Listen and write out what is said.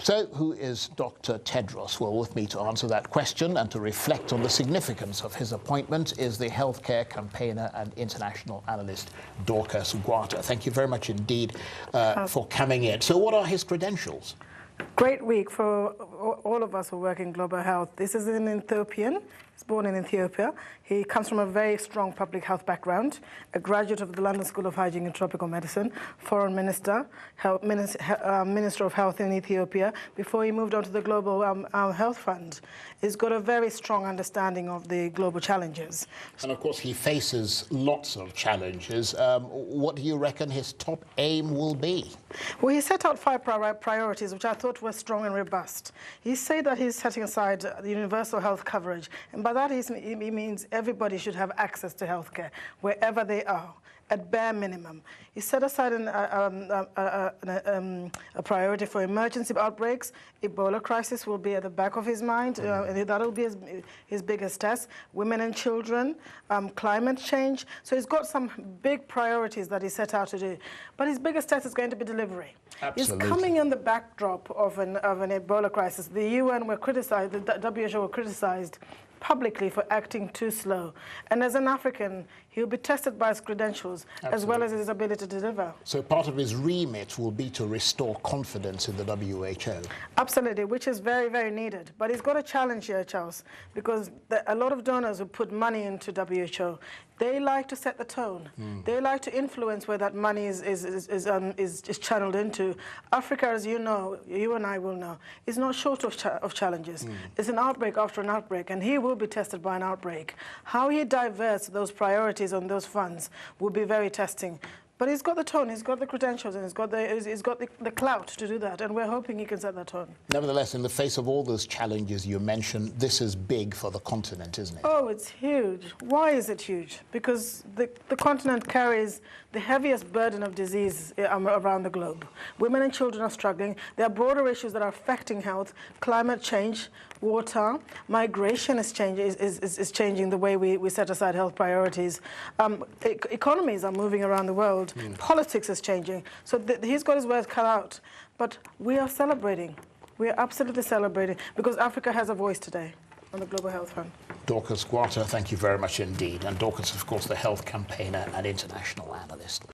So, who is Dr. Tedros? Well, with me to answer that question and to reflect on the significance of his appointment is the healthcare campaigner and international analyst, Dorcas Gwata. Thank you very much indeed for coming in. So, what are his credentials? Great week for all of us who work in global health. This is an Ethiopian. He's born in Ethiopia. He comes from a very strong public health background, a graduate of the London School of Hygiene and Tropical Medicine, foreign minister, Minister of Health in Ethiopia, before he moved on to the Global Health Fund. He's got a very strong understanding of the global challenges. And of course, he faces lots of challenges. What do you reckon his top aim will be? Well, he set out 5 priorities, which I thought were strong and robust. He said that he's setting aside the universal health coverage, and by that he means everybody should have access to healthcare wherever they are, at bare minimum. He set aside a priority for emergency outbreaks. Ebola crisis will be at the back of his mind. That will be his biggest test. Women and children, climate change. So he's got some big priorities that he set out to do. But his biggest test is going to be delivery. Absolutely. He's coming in the backdrop of an Ebola crisis. The UN were criticized, the WHO were criticized publicly for acting too slow. And as an African, he'll be tested by his credentials, Absolutely, as well as his ability to deliver. So part of his remit will be to restore confidence in the WHO. Absolutely, which is very, very needed. But he's got a challenge here, Charles, because a lot of donors who put money into WHO, they like to set the tone. They like to influence where that money is channeled into. Africa, as you know, you and I will know, is not short of challenges. It's an outbreak after an outbreak, and he will be tested by an outbreak. How he diverts those priorities on those funds will be very testing. But he's got the tone, he's got the credentials, and he's got the clout to do that, and we're hoping he can set that tone. Nevertheless, in the face of all those challenges you mentioned, this is big for the continent, isn't it? Oh, it's huge. Why is it huge? Because the continent carries the heaviest burden of disease around the globe. Women and children are struggling. There are broader issues that are affecting health, climate change, water, migration is changing the way we set aside health priorities. Economies are moving around the world. Politics is changing. So he's got his work cut out. But we are celebrating. We are absolutely celebrating because Africa has a voice today on the Global Health Fund. Dorcas Gwata, thank you very much indeed. And Dorcas, of course, the health campaigner and international analyst.